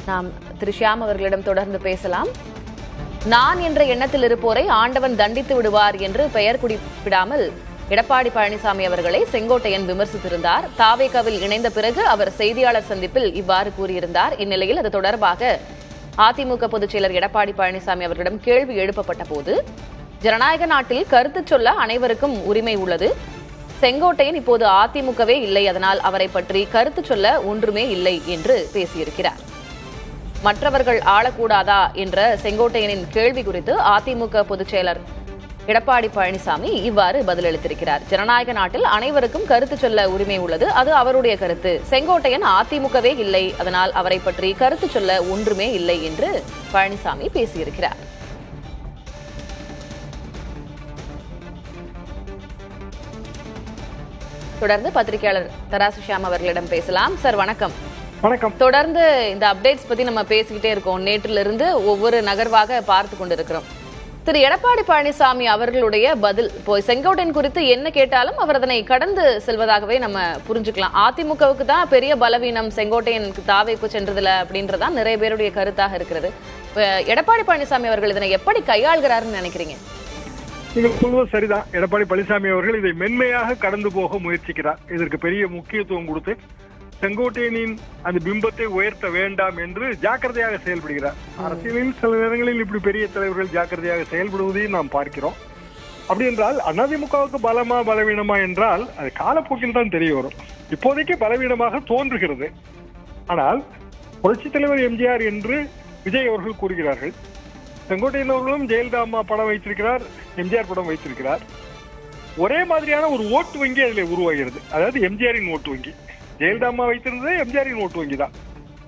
நாம் திரு ஷியாம் அவர்களிடம் தொடர்ந்து பேசலாம். நான் என்ற எண்ணத்தில் இருப்போரை ஆண்டவன் தண்டித்து விடுவார் என்று பெயர் குறிப்பிடாமல் எடப்பாடி பழனிசாமி அவர்களை செங்கோட்டையன் விமர்சித்திருந்தார். தாவேகாவில் இணைந்த பிறகு அவர் செய்தியாளர் சந்திப்பில் இவ்வாறு கூறியிருந்தார். இந்நிலையில் அது தொடர்பாக அதிமுக பொதுச் செயலர் எடப்பாடி பழனிசாமி அவர்களிடம் கேள்வி எழுப்பப்பட்ட போது, ஜனநாயக நாட்டில் கருத்து சொல்ல அனைவருக்கும் உரிமை உள்ளது. செங்கோட்டையன் இப்போது அதிமுகவே இல்லை, அதனால் அவரை பற்றி கருத்து சொல்ல ஒன்றுமே இல்லை என்று பேசியிருக்கிறார். மற்றவர்கள் ஆளக்கூடாதா என்ற செங்கோட்டையனின் கேள்வி குறித்து அதிமுக பொதுச் செயலர் எடப்பாடி பழனிசாமி இவ்வாறு பதிலளித்திருக்கிறார். ஜனநாயக நாட்டில் அனைவருக்கும் கருத்து சொல்ல உரிமை உள்ளது, அது அவருடைய கருத்து. செங்கோட்டையன் அதிமுகவே இல்லை, அதனால் அவரை பற்றி கருத்து சொல்ல ஒன்றுமே இல்லை என்று பழனிசாமி பேசியிருக்கிறார். தொடர்ந்து பத்திரிகையாளர் தராசு ஷியாம் அவர்களிடம் பேசலாம். சார் வணக்கம். வணக்கம். தொடர்ந்து இந்த அப்டேட்ஸ் பத்தி நம்ம பேசிக்கிட்டே இருக்கோம். நேற்றிலிருந்து ஒவ்வொரு நகர்வாக பார்த்து கொண்டிருக்கிறோம். திரு எடப்பாடி பழனிசாமி அவர்களுடைய பதில், இப்போ செங்கோட்டையன் குறித்து என்ன கேட்டாலும் அவர் அதனை கடந்து செல்வதாகவே நம்ம புரிஞ்சுக்கலாம். அதிமுகவுக்கு தான் பெரிய பலவீனம் செங்கோட்டையனுக்கு தாவேக்கு சென்றதுல அப்படின்றதான் நிறைய பேருடைய கருத்தாக இருக்கிறது. எடப்பாடி பழனிசாமி அவர்கள் இதனை எப்படி கையாள்கிறாருன்னு நினைக்கிறீங்க? நீங்கள் சொல்வது சரிதான். எடப்பாடி பழனிசாமி அவர்கள் இதை மென்மையாக கடந்து போக முயற்சிக்கிறார். இதற்கு பெரிய முக்கியத்துவம் கொடுத்து செங்கோட்டையனின் அந்த பிம்பத்தை உயர்த்த வேண்டாம் என்று ஜாக்கிரதையாக செயல்படுகிறார். அரசியலில் சில நேரங்களில் இப்படி பெரிய தலைவர்கள் ஜாக்கிரதையாக செயல்படுவதையும் நாம் பார்க்கிறோம். அப்படி என்றால் அதிமுகவுக்கு பலமா பலவீனமா என்றால் அது காலப்போக்கில் தான் தெரிய வரும். இப்போதைக்கு பலவீனமாக தோன்றுகிறது. ஆனால் புரட்சித் தலைவர் எம்ஜிஆர் என்று விஜய் அவர்கள் கூறுகிறார்கள். செங்கோட்டையன் அவர்களும் ஜெயலலிதா அம்மா படம் வைத்திருக்கிறார், எம்ஜிஆர் படம் வைத்திருக்கிறார். ஒரே மாதிரியான ஒரு ஓட்டு வங்கி அதில் உருவாகிறது. அதாவது எம்ஜிஆரின் ஓட்டு வங்கி. ஜெயலலிதா அம்மா வைத்திருந்தது எம்ஜிஆரின் ஓட்டு வங்கி தான்.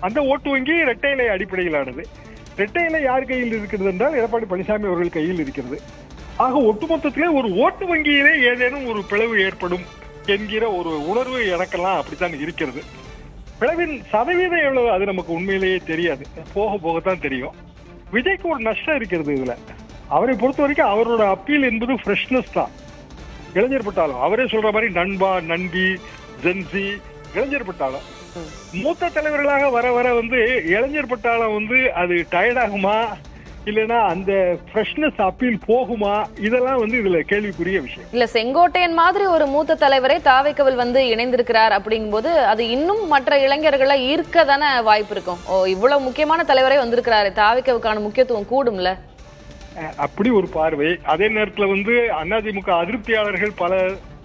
அந்த ஓட்டு வங்கி இரட்டை இலை அடிப்படையிலானது. இரட்டை இலை யார் கையில் இருக்கிறது என்றால் எடப்பாடி பழனிசாமி அவர்கள் கையில் இருக்கிறது. ஆக ஒட்டுமொத்தத்திலே ஒரு ஓட்டு வங்கியிலே ஏதேனும் ஒரு பிளவு ஏற்படும் என்கிற ஒரு உணர்வு எனக்கெல்லாம் அப்படித்தான் இருக்கிறது. பிளவின் சதவீதம் எவ்வளவு அது நமக்கு உண்மையிலேயே தெரியாது, போக போகத்தான் தெரியும். விஜய்க்கு ஒரு நஷ்டம் இருக்கிறது இதுல. அவரை பொறுத்த வரைக்கும் அவரோட அப்பீல் என்பது ஃப்ரெஷ்னஸ் தான். இளைஞர் பட்டாளம் அவரே சொல்ற மாதிரி நண்பா, நண்பி, ஜென்சி, இளைஞர் பட்டாளம். மூத்த தலைவர்களாக வர வர இளைஞர் பட்டாளம் அது டயர்ட் ஆகுமா, இல்லைன்னா அந்த ஃப்ரெஷ்னஸ் அப்பீல் போகுமா, இதெல்லாம் இதுல கேள்விக்குரிய விஷயம். இல்ல, செங்கோட்டையன் மாதிரி ஒரு மூத்த தலைவரை தாவேக்கவில் இணைந்திருக்கிறார் அப்படிங்கும்போது அது இன்னும் மற்ற இளைஞர்களை ஈர்க்க தானே வாய்ப்பு இருக்கும். இவ்வளவு முக்கியமான தலைவரே வந்திருக்கிறாரு, தாவேக்கவுக்கான முக்கியத்துவம் கூடும்ல. அப்படி ஒரு பார்வை. அதே நேரத்துல அதிமுக அதிருப்தியாளர்கள்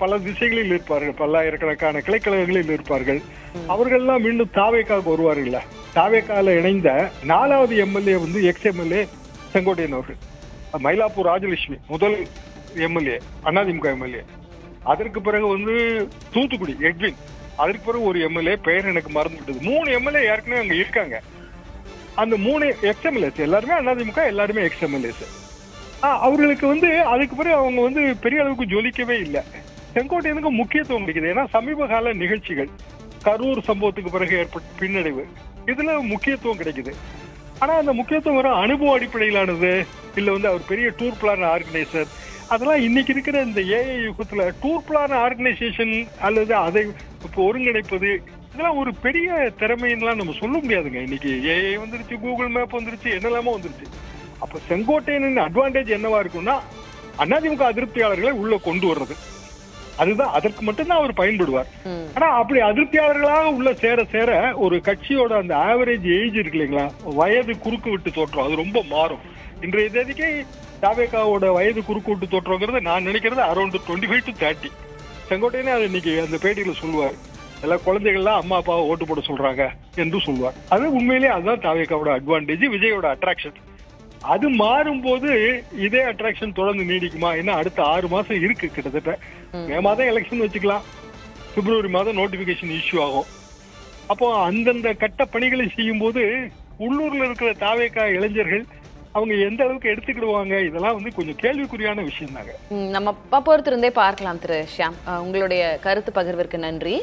பல திசைகளில் இருப்பார்கள், பல்லாயிரக்கணக்கான கிளைக்கழகங்களில் இருப்பார்கள். அவர்கள்லாம் மீண்டும் தாவேக்காவுக்கு வருவார்கள். தாவேக்கால இணைந்த 4வது எம்எல்ஏ எக்ஸ் எம்எல்ஏ செங்கோட்டையன் அவர்கள். மயிலாப்பூர் ராஜலட்சுமி முதல் எம்எல்ஏ, அதிமுக எம்எல்ஏ. அதற்கு பிறகு தூத்துக்குடி எட்வின், அதற்கு பிறகு ஒரு எம்எல்ஏ, பெயர் எனக்கு மறந்து விட்டது. 3 எம்எல்ஏ ஏற்கனவே அங்க இருக்காங்க. அந்த 3 எக்ஸ் எம்எல்ஏஸ் எல்லாருமே அதிமுக, எல்லாருமே எக்ஸ் எம்எல்ஏஸ். அவர்களுக்கு அதுக்கு பிறகு அவங்க பெரிய அளவுக்கு ஜொலிக்கவே இல்லை. செங்கோட்டையனுக்கு முக்கியத்துவம் கிடைக்குது. ஏன்னா சமீப கால நிகழ்ச்சிகள், கரூர் சம்பவத்துக்கு பிறகு ஏற்பட்ட பின்னடைவு, இதுல முக்கியத்துவம் கிடைக்குது. ஆனா அந்த முக்கியத்துவம் வர அனுபவ அடிப்படையிலானது இல்ல அவர் பெரிய டூர் பிளான் ஆர்கனைசர், அதெல்லாம் இன்னைக்கு இருக்கிற இந்த ஏஐ யுகத்துல டூர் பிளான் ஆர்கனைசேஷன் அல்லது அதை ஒருங்கிணைப்பது, இதெல்லாம் ஒரு பெரிய திறமைன்னுலாம் நம்ம சொல்ல முடியாதுங்க. இன்னைக்கு ஏஐ வந்துருச்சு, கூகுள் மேப் வந்துருச்சு, என்னெல்லாமோ வந்துருச்சு. அப்ப செங்கோட்டையனின் அட்வான்டேஜ் என்னவா இருக்கும்னா அதிமுக அதிருப்தியாளர்களை உள்ள கொண்டு வர்றது. அதுதான், அதற்கு மட்டும்தான் அவர் பயன்படுவார். ஆனா அப்படி அதிருப்தியாளர்களாக உள்ள சேர சேர ஒரு கட்சியோட அந்த ஆவரேஜ் ஏஜ் இருக்கு இல்லைங்களா, வயது குறுக்கு விட்டு தோற்றம், அது ரொம்ப மாறும். இன்றைய தேதிக்கு தாவேகாவோட வயது குறுக்கு விட்டு தோற்றங்கிறது நான் நினைக்கிறது அரௌண்ட் 25 to 30. செங்கோட்டையனே அது இன்னைக்கு அந்த பேட்டியில சொல்லுவார், எல்லா குழந்தைகள்லாம் அம்மா அப்பாவை ஓட்டு போட சொல்றாங்க என்று சொல்லுவார். அது உண்மையிலேயே அதுதான் தாவேகாவோட அட்வான்டேஜ், விஜயோட அட்ராக்ஷன். அது மாறும்போது இதே அட்ராக்ஷன் தொடர்ந்து நீடிக்குமா? ஏன்னா அடுத்த 6 மாசம் இருக்கு கிட்டத்தட்ட. மே மாதம் எலெக்ஷன் வச்சுக்கலாம், பிப்ரவரி மாதம் நோட்டிபிகேஷன் இஷ்யூ ஆகும். அப்போ அந்தந்த கட்ட பணிகளை செய்யும் போது உள்ளூர்ல இருக்கிற தாவேகா இளைஞர்கள் அவங்க எந்த அளவுக்கு எடுத்துக்கிடுவாங்க, இதெல்லாம் கொஞ்சம் கேள்விக்குறியான விஷயம் தாங்க. நம்ம பொறுத்திருந்தே பார்க்கலாம். திரு ஷியாம், உங்களுடைய கருத்து பகிர்விற்கு நன்றி.